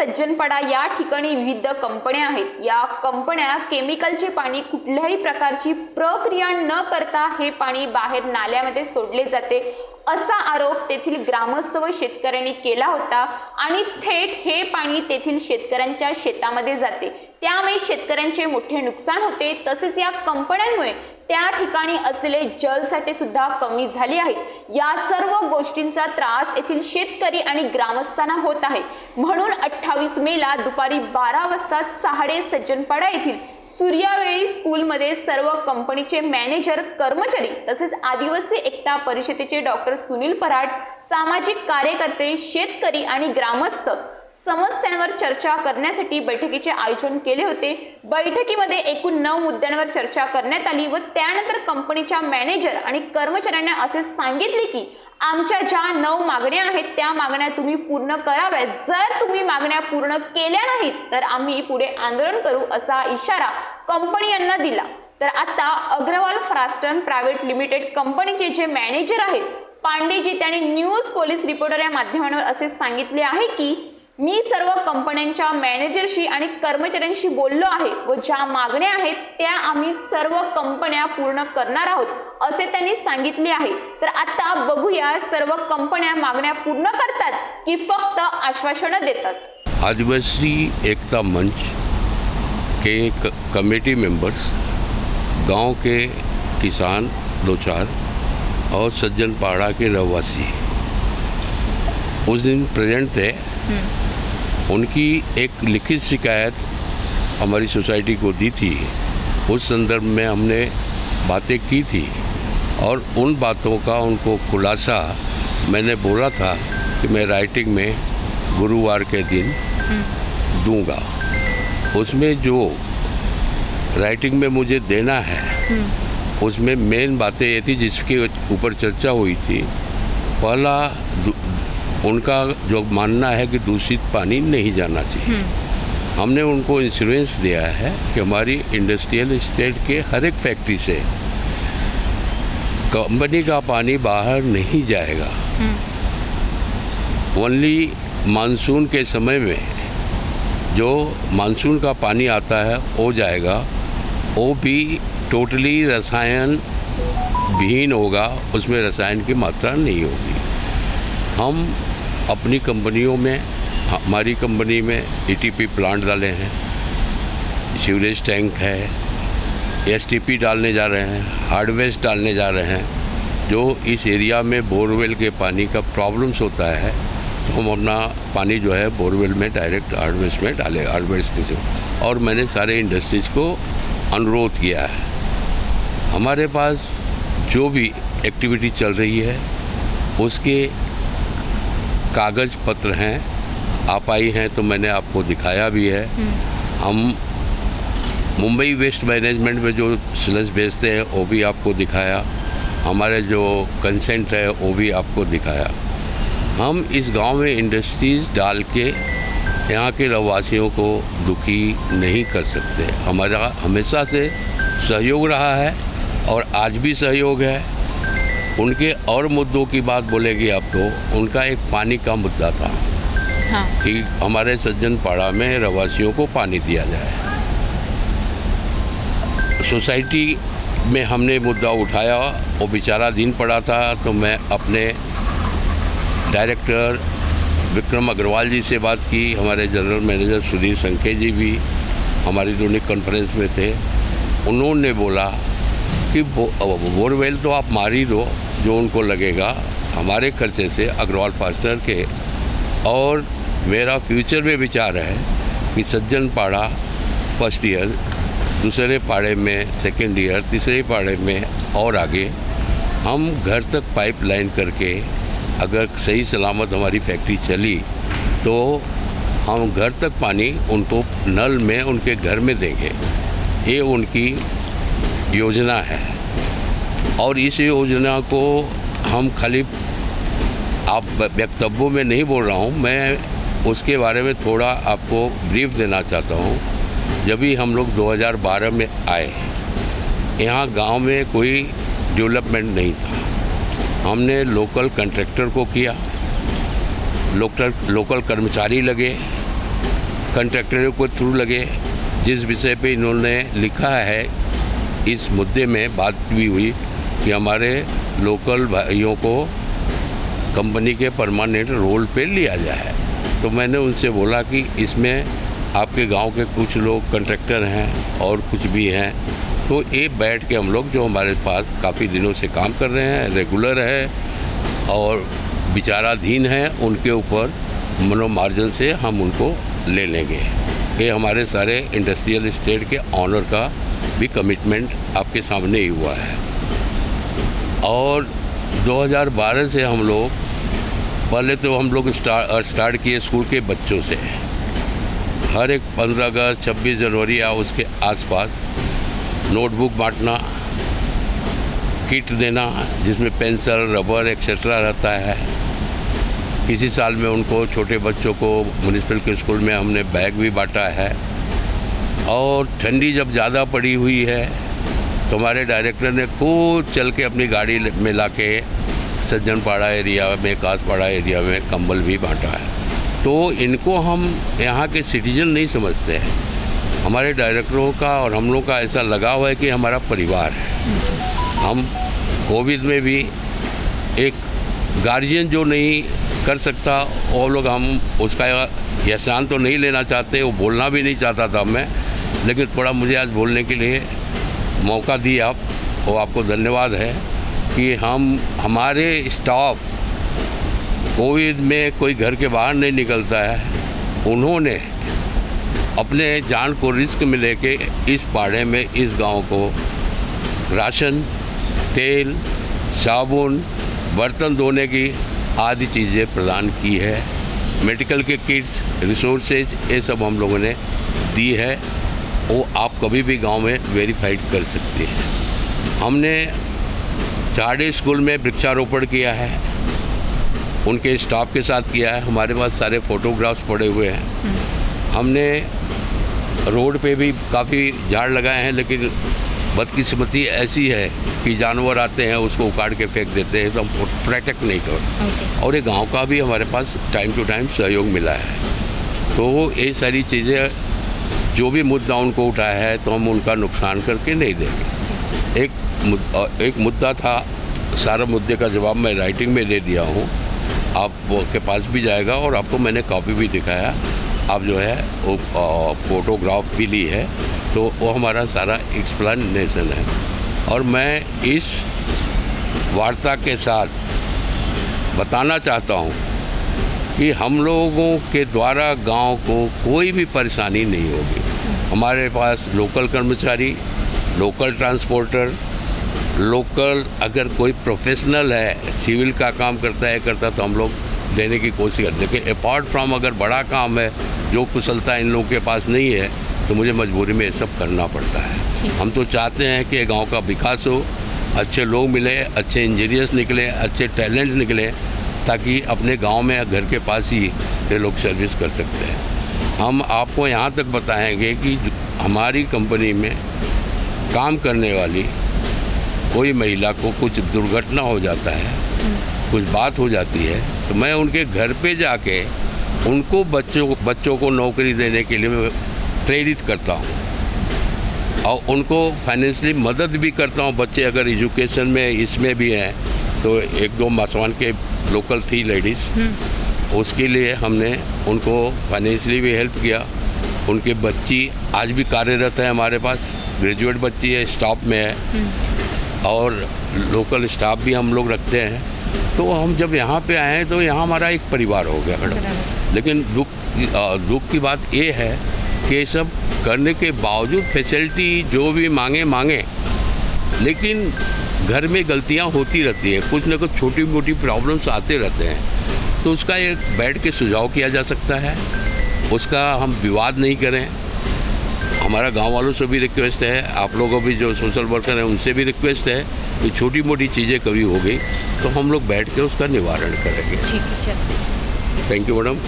सज्जनपाडा या ठिकाणी विविध कंपन्या आहेत। या कंपन्या केमिकलचे पाणी कुठल्याही प्रकारची प्रक्रिया न करता हे पाणी बाहेर नाल्यामध्ये सोडले जाते असा आरोप तेथील ग्रामस्थ व शेतकऱ्यांनी केला होता आणि थेट हे पाणी तेथील शेतकऱ्यांच्या शेतामध्ये जाते। त्यामुळे शेतकऱ्यांचे मोठे नुकसान होते। तसेच या कंपन्यांमुळे त्या ठिकाणी असलेले जलसाठे सुद्धा कमी झाले आहेत। या सर्व गोष्टींचा त्रास येथील शेतकरी आणि ग्रामस्थांना होत आहे। म्हणून 28 मेला दुपारी 12 वाजता सहाडे सज्जनपाडा येथील सूर्यावेळी स्कूलमध्ये सर्व कंपनीचे मॅनेजर, कर्मचारी तसेच आदिवासी एकता परिषदेचे डॉक्टर सुनील पराड, सामाजिक कार्यकर्ते, शेतकरी आणि ग्रामस्थ समस्यांवर चर्चा करण्यासाठी बैठकीचे आयोजन केले होते। बैठकीमध्ये एकूण 9 मुद्द्यांवर चर्चा करण्यात आली व त्यानंतर कंपनीच्या मॅनेजर आणि कर्मचाऱ्यांना असे सांगितले की आमच्या ज्या 9 मागण्या आहेत त्या मागण्या तुम्ही पूर्ण कराव्यात। जर तुम्ही मागण्या पूर्ण केल्या नाहीत तर आम्ही पुढे आंदोलन करू असा इशारा कंपनी यांना दिला। तर आता अग्रवाल फ्रास्टन प्रायव्हेट लिमिटेड कंपनीचे जे मॅनेजर आहेत पांडेजी, त्यांनी न्यूज पोलीस रिपोर्टर या माध्यमांवर असे सांगितले आहे की मी सर्व कंपन्यांच्या मॅनेजरशी आणि कर्मचाऱ्यांशी बोललो आहे व ज्या मागण्या आहेत त्या आम्ही सर्व कंपन्या पूर्ण करणार आहोत असे त्यांनी सांगितले आहे। तर आता बघूया सर्व कंपन्या मागण्या पूर्ण करतात की फक्त आश्वासनं देतात। आदिवासी एकता मंच के कमेटी मेंबर्स, गांव के किसान 2-4 और सज्जनपाड़ा के रहवासी उस दिन प्रेजेंट थे। उनकी एक लिखित शिकायत हमारी सोसाइटी को दी थी। उस संदर्भ में हमने बातें की थी और उन बातों का उनको खुलासा मैंने बोला था कि मैं राइटिंग में गुरुवार के दिन दूंगा। उसमें जो राइटिंग में मुझे देना है उसमें मेन बातें ये थी जिसके ऊपर चर्चा हुई थी। पहला, उनका जो मानना है कि दूषित पानी नहीं जाना चाहिए। हमने उनको इंश्योरेंस दिया है कि हमारी इंडस्ट्रियल एस्टेट के हर एक फैक्ट्री से कंपनी का पानी बाहर नहीं जाएगा। ओनली मानसून के समय में जो मानसून का पानी आता है वो जाएगा, वो भी टोटली रसायन विहीन होगा, उसमें रसायन की मात्रा नहीं होगी। हम अपनी कंपनियों में, हमारी कंपनी में ईटीपी प्लांट डाले हैं, सीवरेज टैंक है, एसटीपी डालने जा रहे हैं, हार्डवेस्ट डालने जा रहे हैं। जो इस एरिया में बोरवेल के पानी का प्रॉब्लम्स होता है तो हम अपना पानी जो है बोरवेल में डायरेक्ट हार्डवेस्ट में डाले, हार्डवेस्ट से। और मैंने सारे इंडस्ट्रीज को अनुरोध किया है। हमारे पास जो भी एक्टिविटी चल रही है उसके कागज़ पत्र हैं, आप आई हैं तो मैंने आपको दिखाया भी है। हम मुंबई वेस्ट मैनेजमेंट में जो स्लज भेजते हैं वो भी आपको दिखाया, हमारे जो कंसेंट है वो भी आपको दिखाया। हम इस गांव में इंडस्ट्रीज डाल के यहाँ के रहवासियों को दुखी नहीं कर सकते। हमारा हमेशा से सहयोग रहा है और आज भी सहयोग है। उनके और मुद्दों की बात बोलेगी आप तो उनका एक पानी का मुद्दा था। हाँ। कि हमारे सज्जनपाड़ा में रहवासियों को पानी दिया जाए। सोसाइटी में हमने मुद्दा उठाया, वो बेचारा दिन पड़ा था, तो मैं अपने डायरेक्टर विक्रम अग्रवाल जी से बात की। हमारे जनरल मैनेजर सुधीर संखे जी भी हमारी दोनों कॉन्फ्रेंस में थे। उन्होंने बोला कि बोरवेल तो आप मार ही दो, जो उनको लगेगा हमारे खर्चे से अग्रवाल फास्टर के। और मेरा फ्यूचर में विचार है कि सज्जनपाड़ा फर्स्ट ईयर, दूसरे पाड़े में सेकेंड ईयर, तीसरे पाड़े में और आगे हम घर तक पाइपलाइन करके अगर सही सलामत हमारी फैक्ट्री चली तो हम घर तक पानी उनको नल में उनके घर में देंगे। ये उनकी योजना है। और इस योजना को हम खाली आप वक्तव्यों में नहीं बोल रहा हूँ, मैं उसके बारे में थोड़ा आपको ब्रीफ देना चाहता हूँ। जब भी हम लोग 2012 में आए, यहाँ गांव में कोई डेवलपमेंट नहीं था। हमने लोकल कॉन्ट्रैक्टर को किया, लोकल कर्मचारी लगे, कंट्रैक्टरों को थ्रू लगे। जिस विषय पे इन्होंने लिखा है, इस मुद्दे में बात भी हुई कि हमारे लोकल भाइयों को कंपनी के परमानेंट रोल पे लिया जाए। तो मैंने उनसे बोला कि इसमें आपके गांव के कुछ लोग कंट्रैक्टर हैं और कुछ भी हैं, तो ये बैठ के हम लोग जो हमारे पास काफ़ी दिनों से काम कर रहे हैं, रेगुलर है और विचाराधीन है, उनके ऊपर मनोमार्जन से हम उनको ले लेंगे। ये हमारे सारे इंडस्ट्रियल एस्टेट के ऑनर का भी कमिटमेंट आपके सामने ही हुआ है। और 2012 से हम लोग पहले तो हम लोग स्टार्ट किए स्कूल के बच्चों से। हर एक 15 अगस्त 26 जनवरी या उसके आसपास नोटबुक बांटना, किट देना जिसमें पेंसिल, रबर एक्सेट्रा रहता है। किसी साल में उनको छोटे बच्चों को म्यूनिसिपल के स्कूल में हमने बैग भी बांटा है। और ठंडी जब ज़्यादा पड़ी हुई है तो हमारे डायरेक्टर ने खुद चल के अपनी गाड़ी में लाके सज्जनपाड़ा एरिया में, कासपाड़ा एरिया में कंबल भी बांटा है। तो इनको हम यहाँ के सिटीजन नहीं समझते हैं, हमारे डायरेक्टरों का और हम लोग का ऐसा लगाव है कि हमारा परिवार है। हम कोविड में भी एक गार्जियन जो नहीं कर सकता, वो लोग हम उसका एहसान तो नहीं लेना चाहते, वो बोलना भी नहीं चाहता था मैं, लेकिन थोड़ा मुझे आज बोलने के लिए मौका दिया आप, वो आपको धन्यवाद है कि हमारे स्टाफ कोविड में कोई घर के बाहर नहीं निकलता है। उन्होंने अपने जान को रिस्क में लेके इस पाड़े में, इस गांव को राशन, तेल, साबुन, बर्तन धोने की आदि चीज़ें प्रदान की है। मेडिकल के किट्स, रिसोर्सेज, ये सब हम लोगों ने दी है। वो आप कभी भी गांव में वेरीफाइड कर सकते हैं। हमने चाड़े स्कूल में वृक्षारोपण किया है, उनके स्टाफ के साथ किया है। हमारे पास सारे फोटोग्राफ्स पड़े हुए हैं। हमने रोड पे भी काफ़ी झाड़ लगाए हैं, लेकिन बदकिस्मती ऐसी है कि जानवर आते हैं उसको उखाड़ के फेंक देते हैं, तो हम प्रोटेक्ट नहीं करते। और ये गांव का भी हमारे पास टाइम टू टाइम सहयोग मिला है। तो ये सारी चीज़ें, जो भी मुद्दा उनको उठाया है तो हम उनका नुकसान करके नहीं देंगे। एक मुद्दा था, सारा मुद्दे का जवाब मैं राइटिंग में दे दिया हूँ, आपके पास भी जाएगा और आपको मैंने कॉपी भी दिखाया। आप जो है वो फोटोग्राफ भी ली है, तो वो हमारा सारा एक्सप्लेनेशन है। और मैं इस वार्ता के साथ बताना चाहता हूँ कि हम लोगों के द्वारा गांव को कोई भी परेशानी नहीं होगी। हमारे पास लोकल कर्मचारी, लोकल ट्रांसपोर्टर, लोकल अगर कोई प्रोफेशनल है, सिविल का काम करता तो हम लोग देने की कोशिश करते हैं। लेकिन अपार्ट फ्रॉम अगर बड़ा काम है, जो कुशलता इन लोगों के पास नहीं है, तो मुझे मजबूरी में ये सब करना पड़ता है। हम तो चाहते हैं कि गांव का विकास हो, अच्छे लोग मिले, अच्छे इंजीनियर्स निकले, अच्छे टैलेंट निकले, ताकि अपने गांव में घर के पास ही ये लोग सर्विस कर सकते हैं। हम आपको यहाँ तक बताएंगे कि हमारी कंपनी में काम करने वाली कोई महिला को कुछ दुर्घटना हो जाता है, कुछ बात हो जाती है, तो मैं उनके घर पे जाके उनको बच्चों को नौकरी देने के लिए मैं प्रेरित करता हूँ और उनको फाइनेंशियली मदद भी करता हूँ। बच्चे अगर एजुकेशन में इसमें भी हैं, तो एक दो मासवान के लोकल थी लेडीज़, उसके लिए हमने उनको फाइनेंशियली भी हेल्प किया। उनके बच्ची आज भी कार्यरत है हमारे पास, ग्रेजुएट बच्ची है, स्टाफ में है और लोकल स्टाफ भी हम लोग रखते हैं। तो हम जब यहाँ पे आए हैं तो यहाँ हमारा एक परिवार हो गया मैडम। लेकिन दुख की बात ये है कि ये सब करने के बावजूद फैसिलिटी जो भी मांगे, लेकिन घर में गलतियाँ होती रहती है, कुछ ना कुछ छोटी मोटी प्रॉब्लम्स आते रहते हैं। तो उसका एक बैठ के सुझाव किया जा सकता है, उसका हम विवाद नहीं करें। हमारा गांव वालों से भी रिक्वेस्ट है, आप लोगों भी जो सोशल वर्कर हैं उनसे भी रिक्वेस्ट है कि छोटी मोटी चीज़ें कभी हो गई तो हम लोग बैठ के उसका निवारण करेंगे। ठीक है, चल। Thank you madam.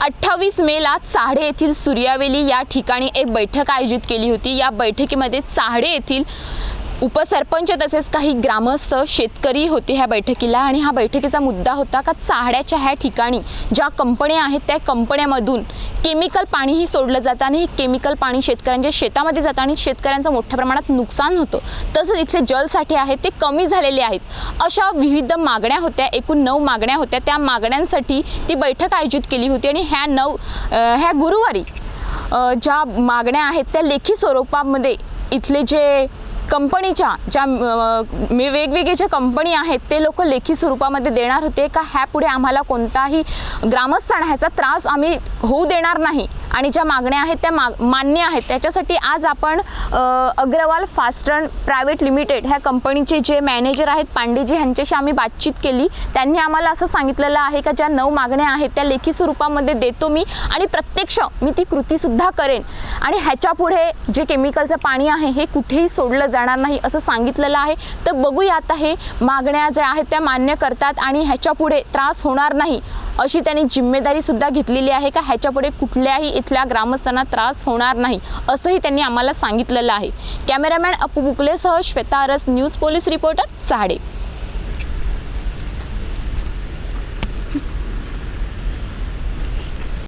28 मेला चाहडे येथील सूर्यावेली या ठिकाणी एक बैठक आयोजित केली होती। या बैठकीमध्ये चाहडे येथील उपसरपंच तसेच काही ग्रामस्थ शेतकरी होते ह्या बैठकीला आणि हा बैठकीचा मुद्दा होता का चाहड्याच्या ह्या ठिकाणी ज्या कंपन्या आहेत त्या कंपन्यामधून केमिकल पाणीही सोडलं जातं आणि हे केमिकल पाणी शेतकऱ्यांच्या शेतामध्ये जातं आणि शेतकऱ्यांचं मोठ्या प्रमाणात नुकसान होतं. तसंच इथले जलसाठे आहेत ते कमी झालेले आहेत. अशा विविध मागण्या होत्या, एकूण 9 मागण्या होत्या. त्या मागण्यांसाठी ती बैठक आयोजित केली होती आणि ह्या गुरुवारी ज्या मागण्या आहेत त्या लेखी स्वरूपामध्ये इथले जे कंपनीच्या ज्या वेगवेगळे ज्या कंपनी आहेत ते लोक लेखी स्वरूपामध्ये देणार होते का ह्यापुढे आम्हाला कोणताही ग्रामस्थांना ह्याचा त्रास आम्ही होऊ देणार नाही आणि ज्या मागण्या आहेत त्या मान्य आहेत. त्याच्यासाठी आज आपण अग्रवाल फास्टर्न प्रायव्हेट लिमिटेड ह्या कंपनीचे जे मॅनेजर आहेत पांडेजी ह्यांच्याशी आम्ही बातचीत केली. त्यांनी आम्हाला असं सांगितलेलं आहे का ज्या 9 मागण्या आहेत त्या लेखी स्वरूपामध्ये देतो मी आणि प्रत्यक्ष मी ती कृतीसुद्धा करेन आणि ह्याच्यापुढे जे केमिकलचं पाणी आहे हे कुठेही सोडलं जाणार नाही असं सांगितलेलं आहे. तर बघूया आता हे मागण्या ज्या आहेत त्या मान्य करतात आणि ह्याच्यापुढे त्रास होणार नाही अशी त्यांनी जिम्मेदारी सुद्धा घेतलेली आहे का ह्याच्यापुढे कुठल्याही इथल्या ग्रामस्थांना त्रास होणार नाही असंही त्यांनी आम्हाला सांगितलेलं आहे. कॅमेरामॅन अपू बुकलेसह श्वेता अरस, न्यूज पोलीस रिपोर्टर, चाहडे.